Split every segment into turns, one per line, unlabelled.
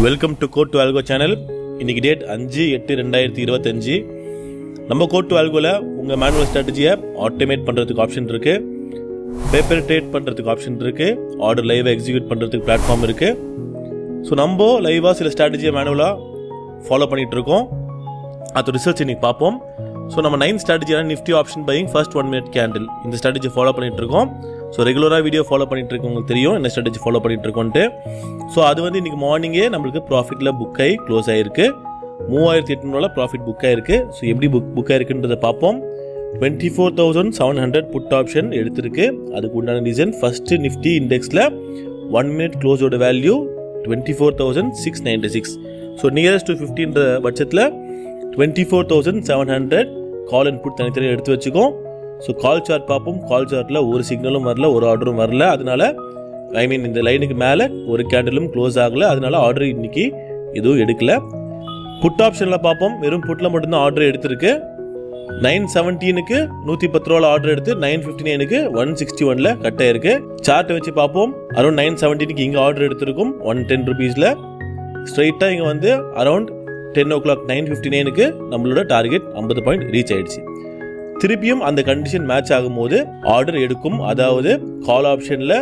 Welcome to code to algo channel. இன்றைக்கி date 5/8/2025. நம்ம code to ஆல்கோவில் உங்கள் மேனுவல் ஸ்ட்ராட்டஜியை ஆட்டோமேட் பண்ணுறதுக்கு ஆப்ஷன் இருக்குது, பேப்பர் ட்ரேட் பண்ணுறதுக்கு ஆப்ஷன் இருக்குது, ஆர்டர் லைவாக எக்ஸிக்யூட் பண்ணுறதுக்கு பிளாட்ஃபார்ம் இருக்குது. ஸோ நம்ம லைவாக சில ஸ்ட்ராட்டஜியை மேனுவலாக ஃபாலோ பண்ணிகிட்ருக்கோம். அது ரிசல்ட்ஸ் இன்றைக்கி பார்ப்போம். ஸோ நம்ம 9 ஸ்ட்ராட்டஜியான Nifty option buying first 1 minute candle இந்த ஸ்ட்ராட்டஜி ஃபாலோ பண்ணிகிட்ருக்கோம். ஸோ ரெகுலராக வீடியோ ஃபாலோ பண்ணிகிட்டு இருக்கவங்களுக்கு தெரியும் என்ன ஸ்ட்ராட்டஜி ஃபாலோ பண்ணிகிட்டு இருக்கோன்ட்டு. ஸோ அது வந்து இன்றைக்கி மார்னிங்கே நம்மளுக்கு ப்ராஃபிட்டில் புக் ஆகி க்ளோஸ் ஆகிருக்கு. 3800 ப்ராஃபிட் புக் ஆகிருக்கு. ஸோ எப்படி புக் ஆகிருக்குன்றதை பார்ப்போம். 24,700 புட் ஆப்ஷன் எடுத்திருக்கு. அதுக்கு உண்டான ரீசன் ஃபஸ்ட்டு நிஃப்டி இண்டெக்ஸில் 1 minute க்ளோஸோட வேல்யூ 24,696. ஸோ நியரஸ்ட் டு 50ன்ற பட்சத்தில் 24,700 கால் அண்ட் புட் தனித்தனியாக எடுத்து வச்சுக்கோம். ஸோ கால் சார்ட் பார்ப்போம். கால் சார்ட்டில் ஒரு சிக்னலும் வரல, ஒரு ஆர்டரும் வரல. அதனால இந்த லைனுக்கு மேலே ஒரு கேண்டிலும் க்ளோஸ் ஆகலை. அதனால ஆர்டர் இன்னைக்கு எதுவும் எடுக்கல. புட் ஆப்ஷனில் பார்ப்போம். வெறும் புட்டில் மட்டும்தான் ஆர்டர் எடுத்திருக்கு. 917க்கு 110 ரூபாய் ஆர்டர் எடுத்து 959க்கு 161ல கட் ஆயிருக்கு. சார்ட்டை வச்சு பார்ப்போம். அரௌண்ட் 917க்கு இங்கே ஆர்டர் எடுத்திருக்கும் 110 ருபீஸில். ஸ்ட்ரைட்டாக இங்கே வந்து அரௌண்ட் 10 o'clock 959க்கு நம்மளோட டார்கெட் 50 பாயிண்ட் ரீச் ஆயிடுச்சு. திருப்பியும் அந்த கண்டிஷன் மேட்ச் ஆகும்போது ஆர்டர் எடுக்கும். அதாவது கால் ஆப்ஷனில்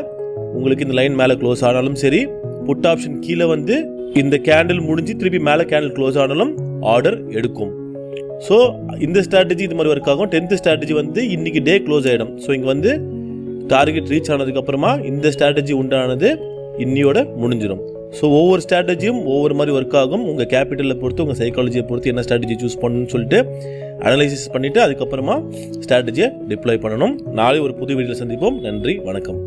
உங்களுக்கு இந்த லைன் மேலே க்ளோஸ் ஆனாலும் சரி, புட் ஆப்ஷன் கீழே வந்து இந்த கேண்டில் முடிஞ்சு திருப்பி மேலே கேண்டில் க்ளோஸ் ஆனாலும் ஆர்டர் எடுக்கும். ஸோ இந்த ஸ்ட்ராட்டஜி இது மாதிரி ஒர்க் ஆகும். 10th ஸ்ட்ராட்டஜி வந்து இன்னைக்கு டே க்ளோஸ் ஆகிடும். ஸோ இங்கே வந்து டார்கெட் ரீச் ஆனதுக்கப்புறமா இந்த ஸ்ட்ராட்டஜி உண்டானது இன்னியோட முடிஞ்சிடும். ஸோ ஒவ்வொரு ஸ்ட்ராட்டஜியும் ஒவ்வொரு மாதிரி ஒர்க் ஆகும். உங்கள் கேபிட்டலை பொறுத்து, உங்கள் சைக்காலஜியை பொறுத்து என்ன ஸ்ட்ராட்டஜி சூஸ் பண்ணணும்னு சொல்லிட்டு அனலைசிஸ் பண்ணிவிட்டு அதுக்கப்புறமா ஸ்ட்ராட்டஜியை டிப்ளாய் பண்ணணும். நாளை ஒரு புது வீடியோவில் சந்திப்போம். நன்றி, வணக்கம்.